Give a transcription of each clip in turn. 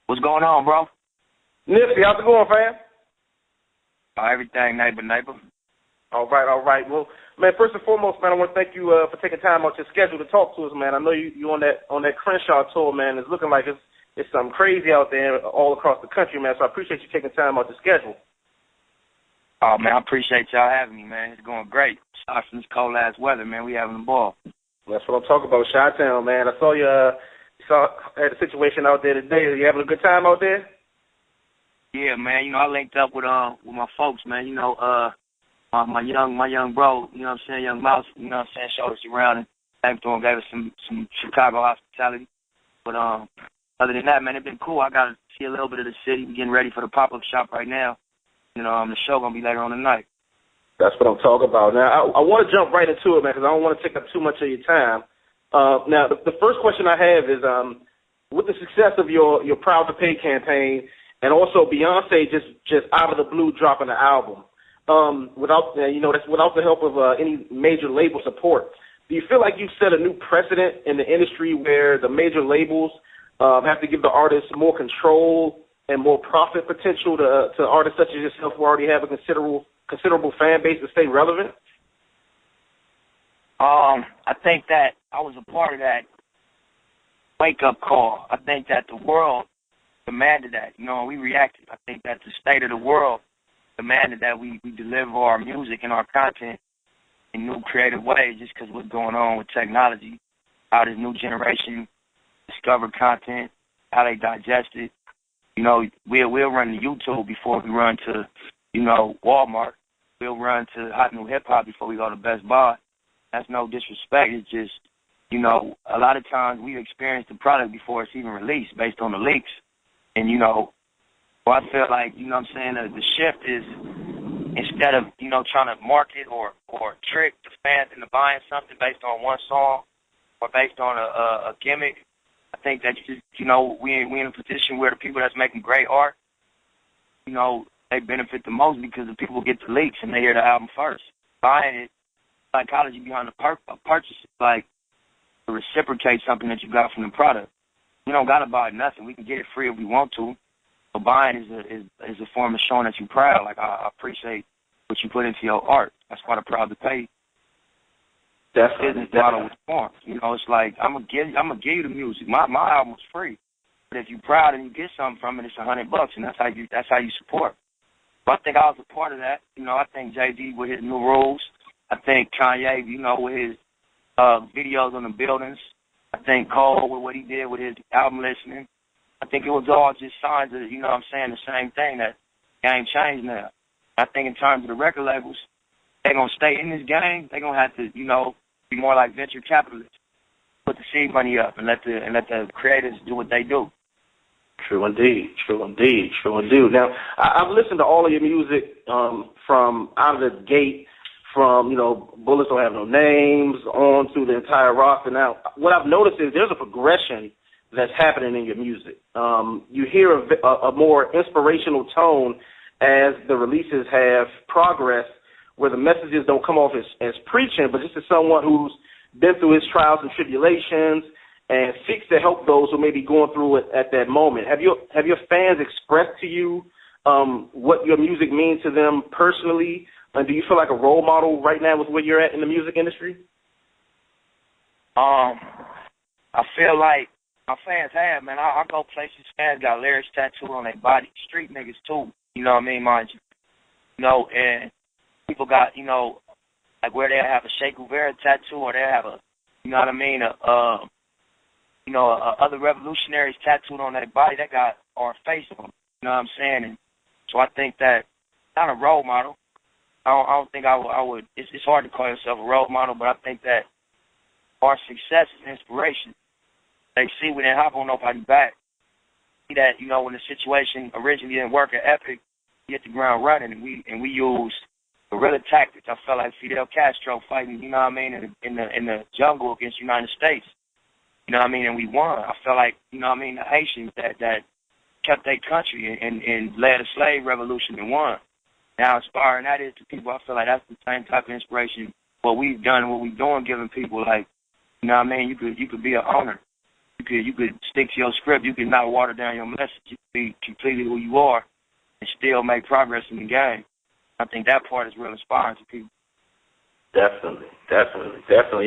What's going on, bro? Nipsey, how's it going, fam? Everything, neighbor. All right. Well, man, first and foremost, man, I want to thank you for taking time out your schedule to talk to us, man. I know you on that Crenshaw tour, man. It's looking like it's something crazy out there all across the country, man. So I appreciate you taking time out your schedule. Oh, man, I appreciate y'all having me, man. It's going great. Aside from this cold-ass weather, man, we having a ball. That's what I'm talking about, Chi-Town, man. I saw you had a situation out there today. Are you having a good time out there? Yeah, man. I linked up with my folks, man. My young bro, you know what I'm saying, Young Mouse, you know what I'm saying, showed us around and gave us some Chicago hospitality. But other than that, man, it's been cool. I got to see a little bit of the city. We're getting ready for the pop-up shop right now. The show going to be later on tonight. That's what I'm talking about. Now, I want to jump right into it, man, because I don't want to take up too much of your time. Now, the first question I have is, with the success of your Proud to Pay campaign, and also Beyonce just out of the blue dropping an album, without the help of any major label support, do you feel like you've set a new precedent in the industry where the major labels have to give the artists more control and more profit potential to artists such as yourself who already have a considerable fan base to stay relevant? I think that I was a part of that wake-up call. I think that the world demanded that. We reacted. I think that the state of the world demanded that we deliver our music and our content in new creative ways just because what's going on with technology, how this new generation discover content, how they digest it. We'll run to YouTube before we run to, Walmart. We'll run to Hot New Hip Hop before we go to Best Buy. That's no disrespect. It's just, a lot of times we experience the product before it's even released based on the leaks. And, I feel like, the shift is instead of, trying to market or trick the fans into buying something based on one song or based on a gimmick, I think that, we in a position where the people that's making great art, they benefit the most because the people get the leaks and they hear the album first. Buying it, psychology behind the purchase is like to reciprocate something that you got from the product. We don't got to buy nothing. We can get it free if we want to. But buying is a form of showing that you're proud. Like, I appreciate what you put into your art. That's why the Proud to Pay business model was formed. It's like, I'm gonna give you the music. My album's free. But if you're proud and you get something from it, it's $100, and that's how you support. But I think I was a part of that. I think Jay-Z with his new rules. I think Kanye, with his videos on the buildings. I think Cole with what he did with his album listening. I think it was all just signs of, the same thing, that game changed now. I think in terms of the record labels, they're going to stay in this game. They're going to have to, be more like venture capitalists. Put the seed money up and let the creators do what they do. True indeed. Now, I've listened to all of your music from out of the gate, from, Bullets Don't Have No Names on to the entire roster. Now, what I've noticed is there's a progression that's happening in your music. You hear a more inspirational tone as the releases have progressed, where the messages don't come off as preaching, but just as someone who's been through his trials and tribulations and seeks to help those who may be going through it at that moment. Have your fans expressed to you what your music means to them personally? And do you feel like a role model right now with where you're at in the music industry? I feel like my fans have, man. I go places, fans got lyrics tattooed on their body. Street niggas, too. You know what I mean, mind you. And people got, like where they have a Che Guevara tattoo or they have a, other revolutionaries tattooed on their body that got our face on them. You know what I'm saying? And so I think that, not a role model. I don't think I would. It's hard to call yourself a role model, but I think that our success is inspiration. They see we didn't hop on nobody's back. See that, when the situation originally didn't work at Epic, we hit the ground running, and we used guerrilla tactics. I felt like Fidel Castro fighting, in the jungle against the United States. And we won. I felt like, the Haitians that kept their country and led a slave revolution and won. Now, inspiring that is to people, I feel like that's the same type of inspiration. What we've done and what we're doing, giving people, like, you could be an owner. You You could stick to your script. You could not water down your message. You could be completely who you are and still make progress in the game. I think that part is real inspiring to people. Definitely.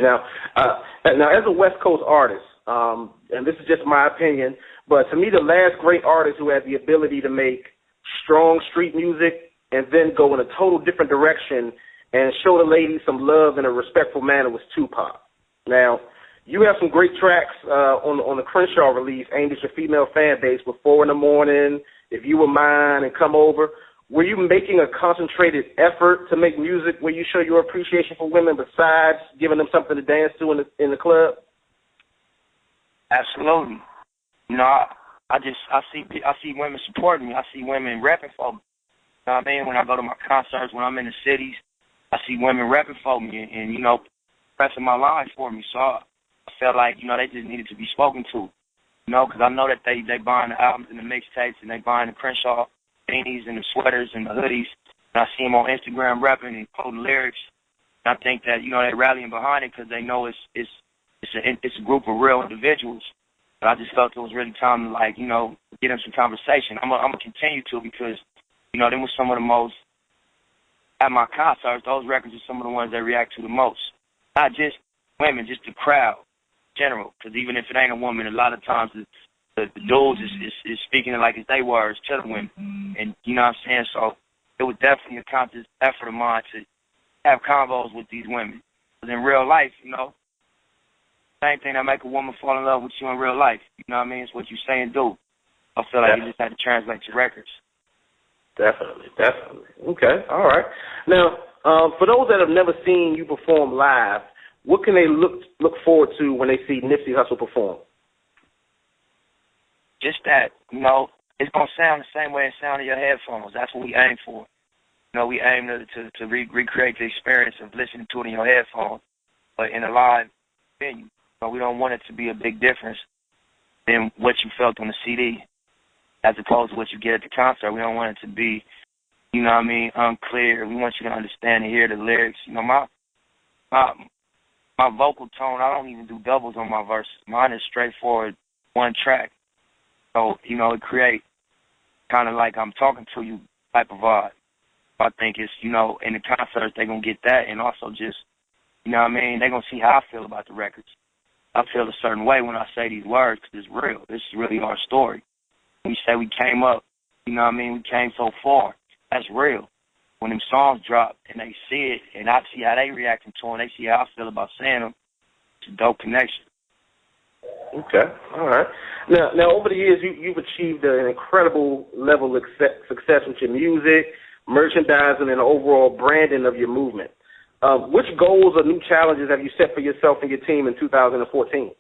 Now, as a West Coast artist, and this is just my opinion, but to me, the last great artist who had the ability to make strong street music and then go in a total different direction and show the ladies some love in a respectful manner was Tupac. Now, you have some great tracks on the Crenshaw release aimed at your female fan base with 4 in the Morning, If You Were Mine, and Come Over. Were you making a concentrated effort to make music where you show your appreciation for women besides giving them something to dance to in the club? Absolutely. You know, I see women supporting me. I see women repping for me. You know what I mean? When I go to my concerts, when I'm in the cities, I see women repping for me and you know, pressing my lines for me. So I felt like, you know, they just needed to be spoken to. You know, because I know that they buying the albums and the mixtapes and they buying the Crenshaw beanies and the sweaters and the hoodies. And I see them on Instagram rapping and quoting lyrics. And I think that, you know, they're rallying behind it because they know it's a group of real individuals. But I just felt it was really time to, like, you know, get them some conversation. I'm gonna continue to because, you know, them was some of the most, at my concerts, those records are some of the ones they react to the most. Not just women, just the crowd in general. Because even if it ain't a woman, a lot of times the dudes is speaking it like it's their words to the women. And, you know what I'm saying? So it was definitely a conscious effort of mine to have convos with these women. Because in real life, you know, same thing that make a woman fall in love with you in real life. You know what I mean? It's what you say and do. I feel like you just had to translate your records. Definitely. Okay, all right. Now, for those that have never seen you perform live, what can they look forward to when they see Nipsey Hussle perform? Just that, you know, it's going to sound the same way it sounds in your headphones. That's what we aim for. You know, we aim to recreate the experience of listening to it in your headphones, but in a live venue. So we don't want it to be a big difference than what you felt on the CD as opposed to what you get at the concert. We don't want it to be, you know what I mean, unclear. We want you to understand and hear the lyrics. You know, my vocal tone, I don't even do doubles on my verses. Mine is straightforward, one track. So, you know, it creates kind of like I'm talking to you type of vibe. I think it's, you know, in the concerts they're going to get that and also just, you know what I mean, they're going to see how I feel about the records. I feel a certain way when I say these words because it's real. This is really our story. We say we came up, you know what I mean, we came so far. That's real. When them songs drop and they see it and I see how they reacting to them, they see how I feel about saying them, it's a dope connection. Okay, all right. Now over the years, you've achieved an incredible level of success with your music, merchandising, and the overall branding of your movement. Which goals or new challenges have you set for yourself and your team in 2014?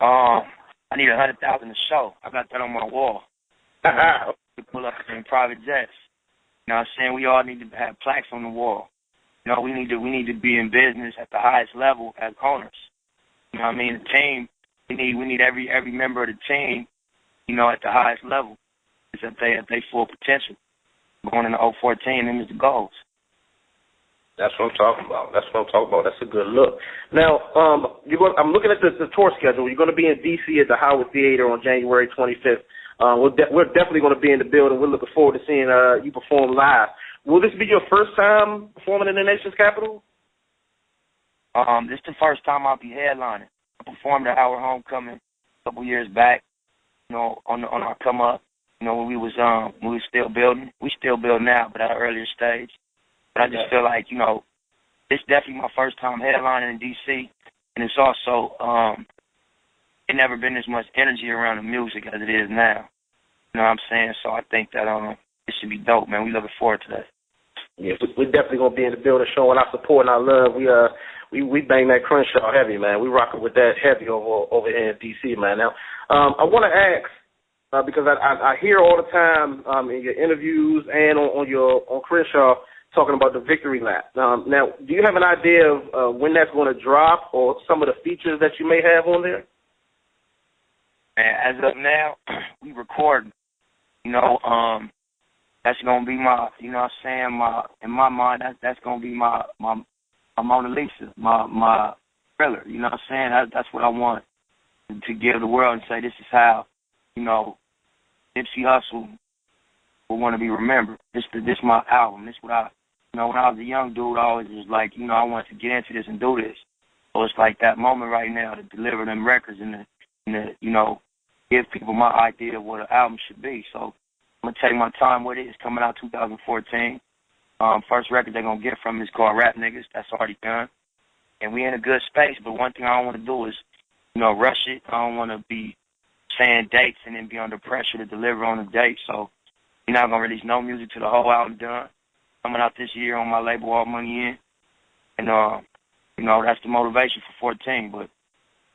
I need 100,000 a show. I got that on my wall. To pull up in private jets. You know what I'm saying? We all need to have plaques on the wall. You know, we need to be in business at the highest level as owners. You know what I mean? The team, we need every member of the team, you know, at the highest level. It's at their full potential. Going into 2014, them is the goals. That's what I'm talking about. That's a good look. Now, I'm looking at the tour schedule. You're going to be in D.C. at the Howard Theater on January 25th. We're definitely going to be in the building. We're looking forward to seeing you perform live. Will this be your first time performing in the nation's capital? This is the first time I'll be headlining. I performed at Howard Homecoming a couple years back, you know, on our come up, you know, when we was still building. We still build now, but at an earlier stage. But I just feel like, you know, it's definitely my first time headlining in D.C., and it's also, it never been as much energy around the music as it is now. You know what I'm saying? So I think that it should be dope, man. We looking forward to that. Yeah, we're definitely going to be in the building showing our support and our love. We bang that Crenshaw heavy, man. We rocking with that heavy over here in D.C., man. Now, I want to ask, because I hear all the time in your interviews and on Crenshaw, talking about the victory lap. Now, do you have an idea of when that's going to drop or some of the features that you may have on there? Man, as of now, we recording. You know, that's going to be my, you know what I'm saying, in my mind, that's going to be my Mona Lisa, my thriller. You know what I'm saying? That's what I want to give the world and say this is how, you know, Nipsey Hussle will want to be remembered. This my album. This what I, you know, when I was a young dude, I always was like, you know, I wanted to get into this and do this. So it's like that moment right now to deliver them records and you know, give people my idea of what an album should be. So I'm going to take my time with it. It's coming out 2014. First record they're going to get from me is called Rap Niggas. That's already done. And we in a good space, but one thing I don't want to do is, you know, rush it. I don't want to be saying dates and then be under pressure to deliver on the date. So we're not going to release no music till the whole album done. Coming out this year on my label, All Money In. And, you know, that's the motivation for 14. But,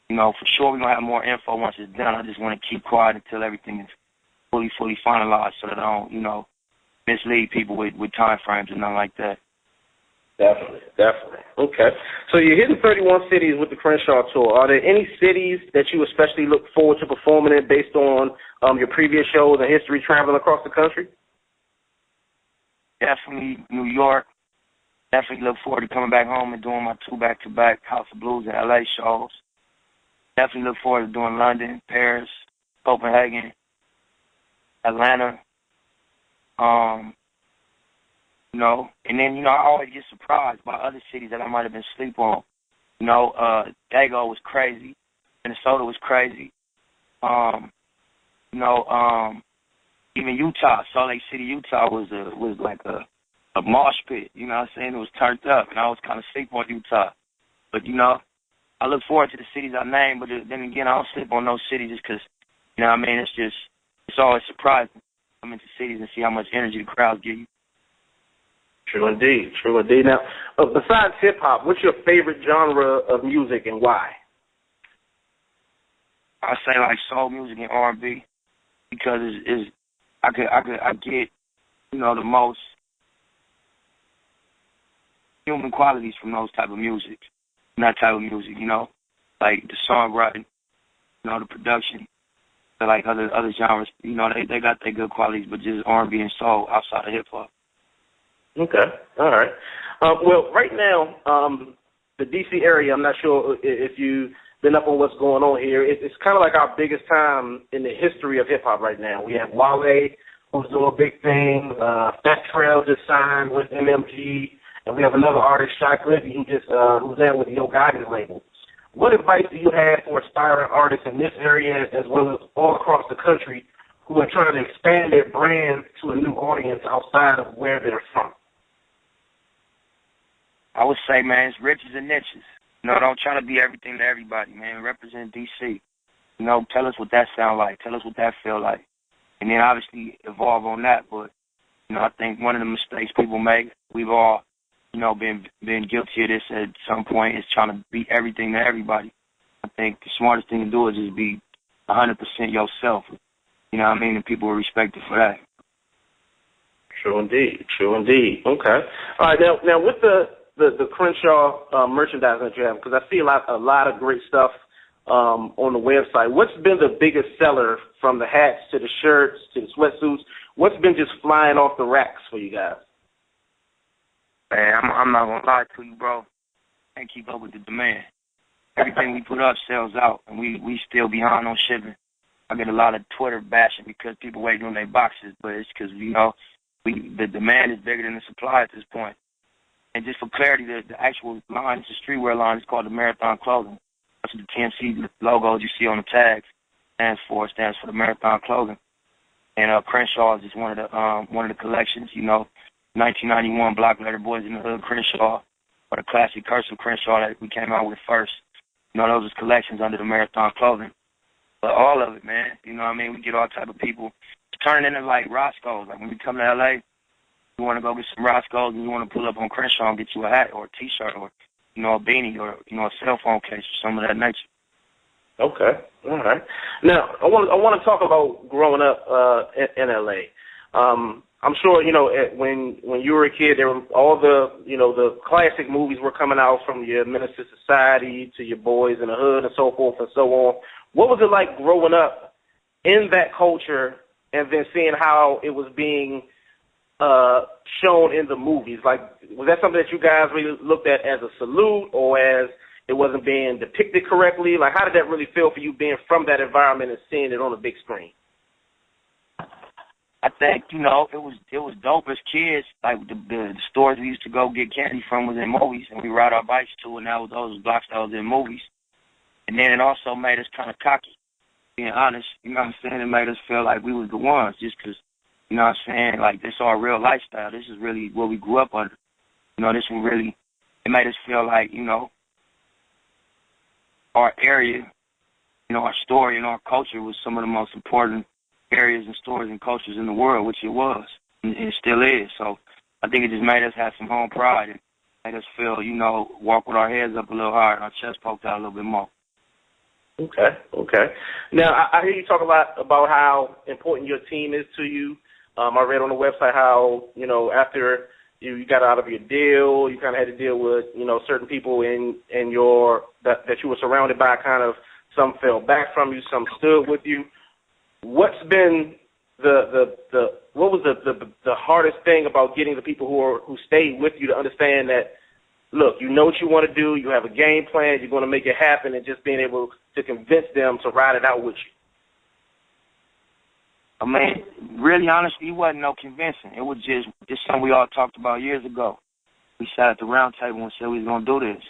you know, for sure we're going to have more info once it's done. I just want to keep quiet until everything is fully finalized so that I don't, you know, mislead people with time frames and nothing like that. Definitely. Okay. So you're hitting 31 cities with the Crenshaw tour. Are there any cities that you especially look forward to performing in based on your previous shows and history traveling across the country? Definitely New York. Definitely look forward to coming back home and doing my 2 back-to-back House of Blues and LA shows. Definitely look forward to doing London, Paris, Copenhagen, Atlanta. You know, and then, you know, I always get surprised by other cities that I might have been asleep on. You know, Dago was crazy. Minnesota was crazy. You know, even Utah, Salt Lake City, Utah was like a mosh pit. You know what I'm saying? It was turned up, and I was kind of sleep on Utah. But, you know, I look forward to the cities I named, but then again, I don't sleep on those cities just because, you know what I mean? It's always surprising to come into cities and see how much energy the crowds give you. True indeed. Now, besides hip-hop, what's your favorite genre of music and why? I say like soul music and R&B because I get, you know, the most human qualities from those type of music, that type of music, you know, like the songwriting, you know, the production, like other genres, you know, they got their good qualities, but just R&B and soul outside of hip-hop. Okay, all right. Well, right now, the D.C. area, I'm not sure if you've been up on what's going on here. It's kind of like our biggest time in the history of hip-hop right now. We have Wale, who's doing a big thing. Fat Trail just signed with MMG. And we have another artist, Shy Cliffy, who's there with the OGRadioDMV label. What advice do you have for aspiring artists in this area as well as all across the country who are trying to expand their brand to a new audience outside of where they're from? I would say, man, it's riches and niches. You know, don't try to be everything to everybody, man. Represent D.C. You know, tell us what that sound like. Tell us what that feel like. And then obviously evolve on that. But, you know, I think one of the mistakes people make, we've all, you know, been guilty of this at some point, is trying to be everything to everybody. I think the smartest thing to do is just be 100% yourself. You know what I mean? And people will respect you for that. True indeed. Okay. All right. Now with the Crenshaw merchandise that you have, because I see a lot of great stuff on the website. What's been the biggest seller from the hats to the shirts to the sweatsuits? What's been just flying off the racks for you guys? Man, I'm not going to lie to you, bro. Can't keep up with the demand. Everything we put up sells out, and we still behind on shipping. I get a lot of Twitter bashing because people waiting on their boxes, but it's because, you know, the demand is bigger than the supply at this point. And just for clarity, the actual line, it's a streetwear line. It's called the Marathon Clothing. That's what the TMC logos you see on the tags stands for. It stands for the Marathon Clothing. And Crenshaw is just one of the collections, you know. 1991 Block Letter Boys in the Hood Crenshaw, or the classic cursive Crenshaw that we came out with first. You know, those are collections under the Marathon Clothing. But all of it, man, you know what I mean? We get all type of people. It's turning into like Roscoe's. Like when we come to L.A., you want to go get some Roscoe's and you want to pull up on Crenshaw and get you a hat or a T-shirt or, you know, a beanie or, you know, a cell phone case or some of that nature. Okay, all right. Now, I want to talk about growing up in L.A. I'm sure, you know, when you were a kid, there were all the, you know, the classic movies were coming out, from your Menace to Society to your Boys in the Hood and so forth and so on. What was it like growing up in that culture and then seeing how it was being shown in the movies? Like, was that something that you guys really looked at as a salute, or as, it wasn't being depicted correctly? Like, how did that really feel for you being from that environment and seeing it on a big screen? I think, you know, it was dope as kids. Like the stores we used to go get candy from was in movies, and we ride our bikes to, and those blocks that was in movies. And then it also made us kind of cocky, being honest. You know what I'm saying? It made us feel like we was the ones, just because, you know what I'm saying, like this is our real lifestyle. This is really what we grew up under. You know, this one really, it made us feel like, you know, our area, you know, our story and our culture was some of the most important areas and stories and cultures in the world, which it was, and it still is. So I think it just made us have some home pride and made us feel, you know, walk with our heads up a little higher and our chest poked out a little bit more. Okay. Now, I hear you talk a lot about how important your team is to you. I read on the website how, you know, after you got out of your deal, you kind of had to deal with, you know, certain people in your that you were surrounded by. Kind of some fell back from you, some stood with you. What's been what was the hardest thing about getting the people who stayed with you to understand that, look, you know what you want to do, you have a game plan, you're going to make it happen, and just being able to convince them to ride it out with you? I mean, really, honestly, it wasn't no convincing. It was just something we all talked about years ago. We sat at the round table and said we was going to do this.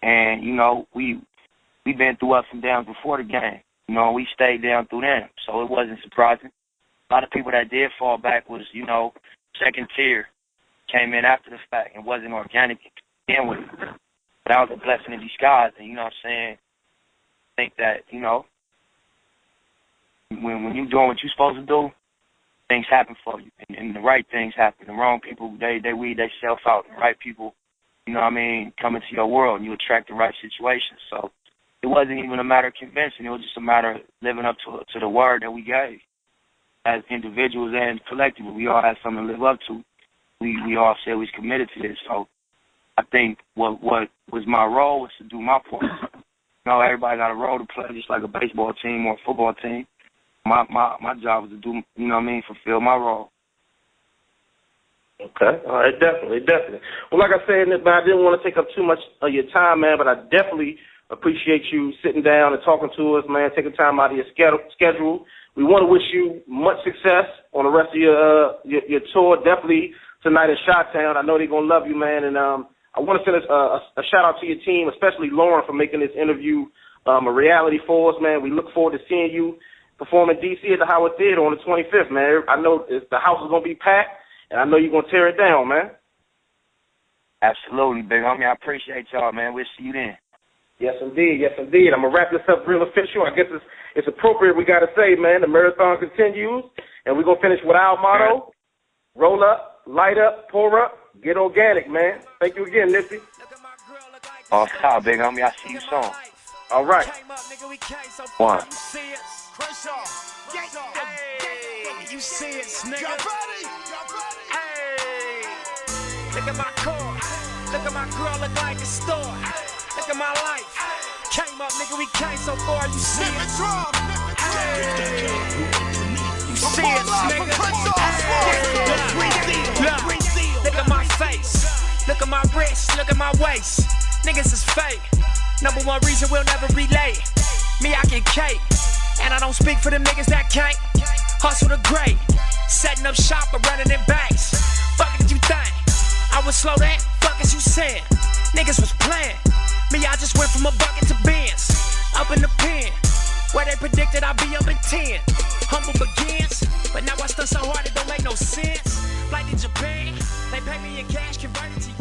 And, you know, we've been through ups and downs before the game. You know, we stayed down through them, so it wasn't surprising. A lot of people that did fall back was, you know, second tier, came in after the fact and wasn't organic to begin with. But that was a blessing in disguise, and, you know what I'm saying, I think that, you know, when you're doing what you're supposed to do, things happen for you, and the right things happen. The wrong people, they weed themselves out. The right people, you know what I mean, come into your world, and you attract the right situations. So it wasn't even a matter of convincing. It was just a matter of living up to the word that we gave. As individuals and collectively, we all had something to live up to. We all said we was committed to this. So I think what was my role was to do my part. You know, everybody got a role to play, just like a baseball team or a football team. My job was to do, you know what I mean, fulfill my role. Okay. All right, definitely. Well, like I said, I didn't want to take up too much of your time, man, but I definitely appreciate you sitting down and talking to us, man, taking time out of your schedule. We want to wish you much success on the rest of your tour, definitely tonight in Chi-Town. I know they're going to love you, man, and I want to send a shout-out to your team, especially Lauren, for making this interview a reality for us, man. We look forward to seeing you perform in D.C. at the Howard Theater on the 25th, man. I know the house is going to be packed, and I know you're going to tear it down, man. Absolutely, big homie. I appreciate y'all, man. We'll see you then. Yes, indeed. I'm going to wrap this up real official. I guess it's appropriate we got to say, man, the marathon continues, and we're going to finish with our motto: roll up, light up, pour up, get organic, man. Thank you again, Nipsey. Off top, big homie. I'll see you soon. All right. One. Crenshaw. Hey, you see it, nigga. Hey, look at my car. Look at my girl, look like a store. Look at my life. Came up, nigga, we came so far, you see it. Hey, you see it, nigga. Hey, look at my face. Look at my wrist, look at my waist. Niggas is fake. Number one reason we'll never relate. Me, I get cake. And I don't speak for them niggas that can't hustle the great. Setting up shop or running in banks. Fuck did you think? I was slow that? Fuck as you said. Niggas was playing. Me, I just went from a bucket to Benz. Up in the pen. Where they predicted I'd be up in 10. Humble begins. But now I stunt so hard it don't make no sense. Flight to Japan. They pay me in cash, converted to